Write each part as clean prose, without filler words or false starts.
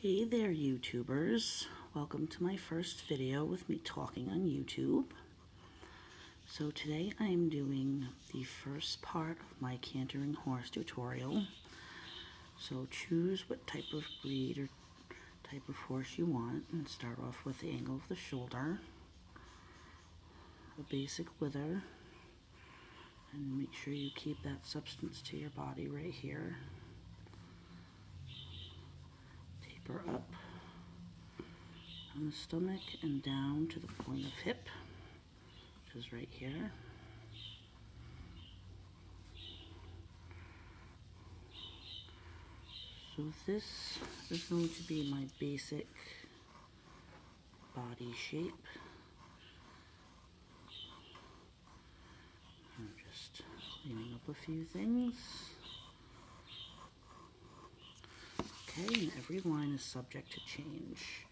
Hey there, YouTubers. Welcome to my first video with me talking on YouTube. So today I am doing the first part of my cantering horse tutorial. So choose what type of breed or type of horse you want and start off with the angle of the shoulder, a basic wither, and make sure you keep that substance to your body right here. Taper up on the stomach and down to the point of hip, which is right here. So this is going to be my basic body shape. I'm just cleaning up a few things. Okay, and every line is subject to change.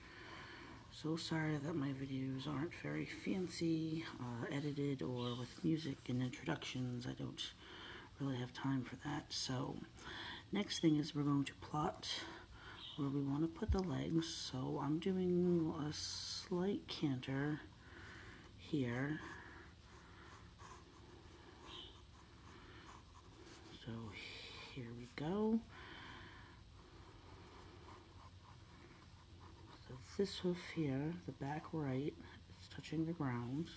So sorry that my videos aren't very fancy, edited, or with music and introductions. I don't really have time for that. So next thing is we're going to plot where we want to put the legs. So I'm doing a slight canter here. So here we go. So this hoof here, the back right, is touching the ground.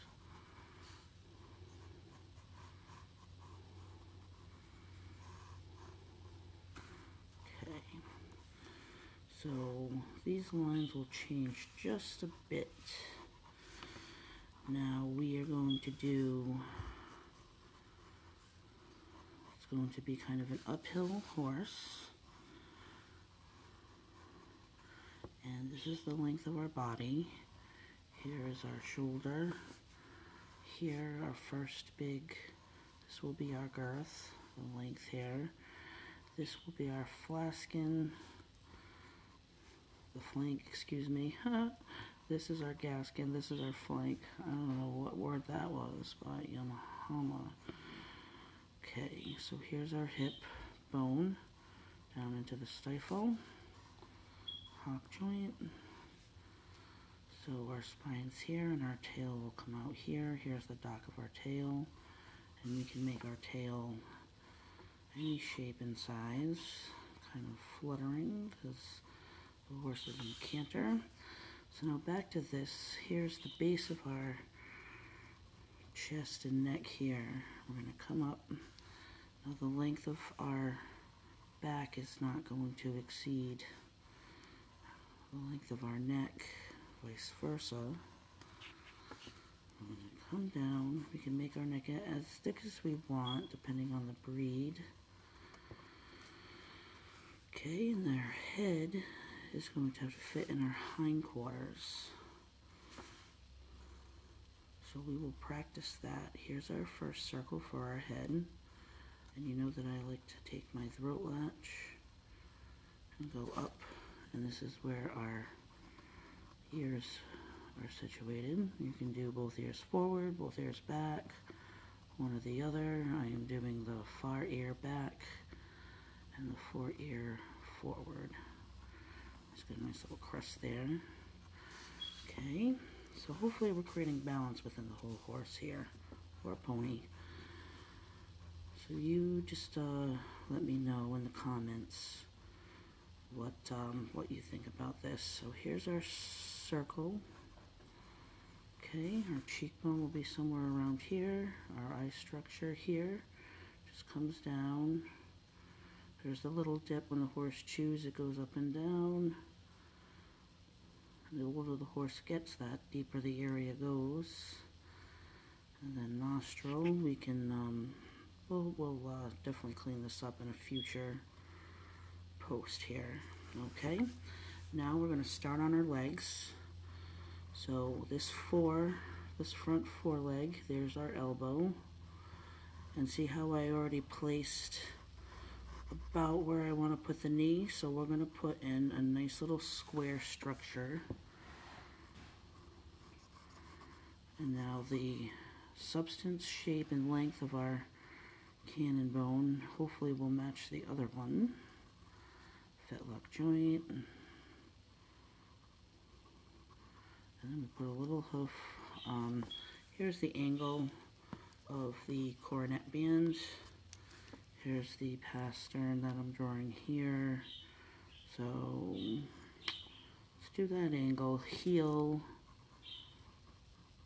Okay. So these lines will change just a bit. Now we are going to do, it's going to be kind of an uphill horse. And this is the length of our body. Here is our shoulder. Here, our first big, this will be our girth, the length here. This will be our flasken, the flank, excuse me. This is our gaskin, this is our flank. I don't know what word that was, but Yamahama. Okay, so here's our hip bone, down into the stifle. Hock joint. So our spine's here and our tail will come out here. Here's the dock of our tail. And we can make our tail any shape and size. Kind of fluttering because the horse is in canter. So now back to this. Here's the base of our chest and neck here. We're going to come up. Now the length of our back is not going to exceed the length of our neck, vice versa. I'm going to come down. We can make our neck as thick as we want, depending on the breed. Okay, and our head is going to have to fit in our hindquarters. So we will practice that. Here's our first circle for our head. And you know that I like to take my throat latch and go up. And this is where our ears are situated. You can do both ears forward, both ears back, one or the other. I am doing the far ear back and the fore ear forward. Just get a nice little crest there. Okay, so hopefully we're creating balance within the whole horse here, or pony. So you just let me know in the comments what you think about this. So here's our circle. Okay, our cheekbone will be somewhere around here. Our eye structure here just comes down. There's the little dip when the horse chews, it goes up and down. The older the horse gets, that deeper the area goes. And then nostril, we can, we'll definitely clean this up in a future post here. Okay, now we're going to start on our legs. So this front foreleg, there's our elbow, and see how I already placed about where I want to put the knee. So we're going to put in a nice little square structure, and now the substance, shape, and length of our cannon bone hopefully will match the other one. Fetlock joint, And we put a little hoof. Here's the angle of the coronet band. Here's the pastern that I'm drawing here. So let's do that angle. Heel,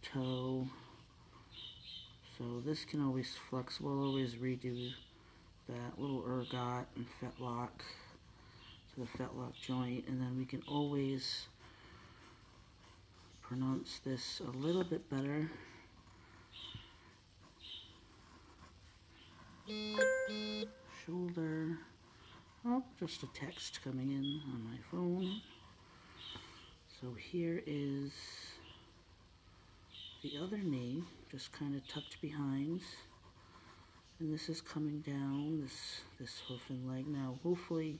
toe. So this can always flex. We'll always redo that little ergot and fetlock to the fetlock joint, and then we can always pronounce this a little bit better. Shoulder. Oh, just a text coming in on my phone. So here is the other knee, just kind of tucked behind. And this is coming down, this hoof and leg. Now, hopefully,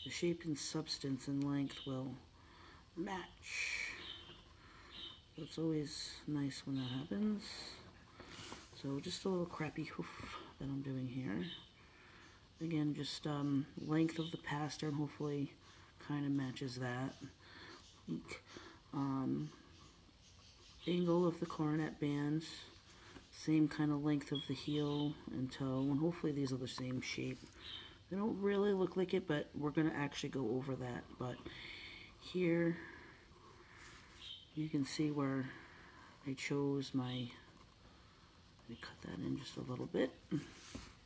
the shape and substance and length will match. It's always nice when that happens. So just a little crappy hoof that I'm doing here. Again, just length of the pastern hopefully kind of matches that. Angle of the coronet bands, same kind of length of the heel and toe, and hopefully these are the same shape. They don't really look like it, but we're going to actually go over that. But here you can see where I chose my, let me cut that in just a little bit.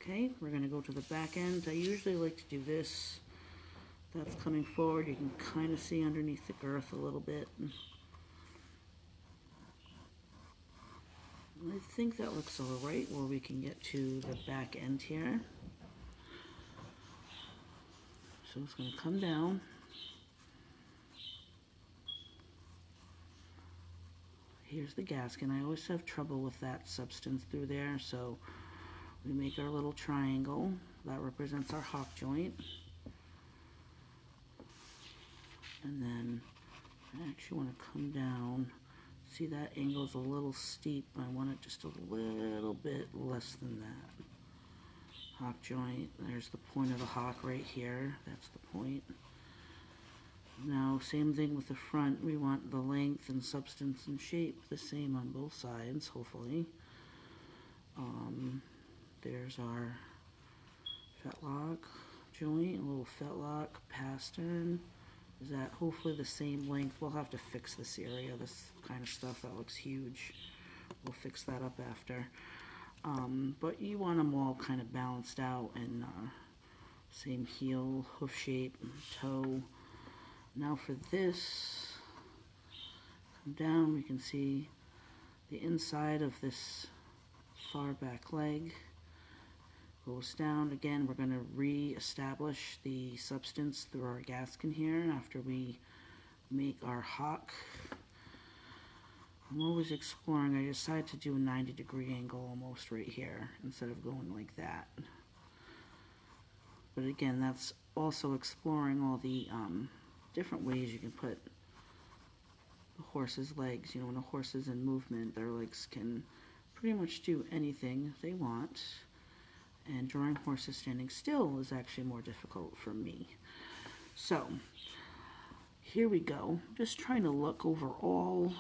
Okay, we're going to go to the back end. I usually like to do this. That's coming forward. You can kind of see underneath the girth a little bit. I think that looks all right where we can get to the back end here. So it's going to come down. Here's the gasket. I always have trouble with that substance through there, so we make our little triangle. That represents our hock joint. And then I actually want to come down. See, that angle's a little steep. I want it just a little bit less than that. Hock joint. There's the point of the hock right here. That's the point. Now, same thing with the front. We want the length and substance and shape the same on both sides, hopefully. There's our fetlock joint, a little fetlock pastern. Is that hopefully the same length? We'll have to fix this area, this kind of stuff. That looks huge. We'll fix that up after. But you want them all kind of balanced out and same heel, hoof shape, toe. Now for this, come down, we can see the inside of this far back leg goes down. Again, we're going to re-establish the substance through our gasket here after we make our hock. I'm always exploring. I decided to do a 90-degree angle almost right here instead of going like that. But again, that's also exploring all the different ways you can put the horse's legs. You know, when a horse is in movement, their legs can pretty much do anything they want. And drawing horses standing still is actually more difficult for me. So, here we go. Just trying to look overall.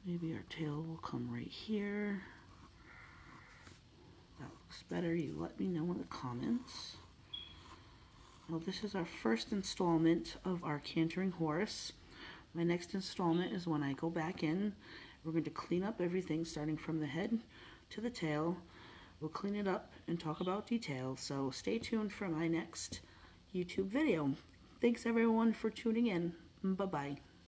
Maybe our tail will come right here. That looks better. You let me know in the comments. Well, this is our first installment of our cantering horse. My next installment is when I go back in. We're going to clean up everything starting from the head to the tail. We'll clean it up and talk about details. So stay tuned for my next YouTube video. Thanks everyone for tuning in. Bye-bye.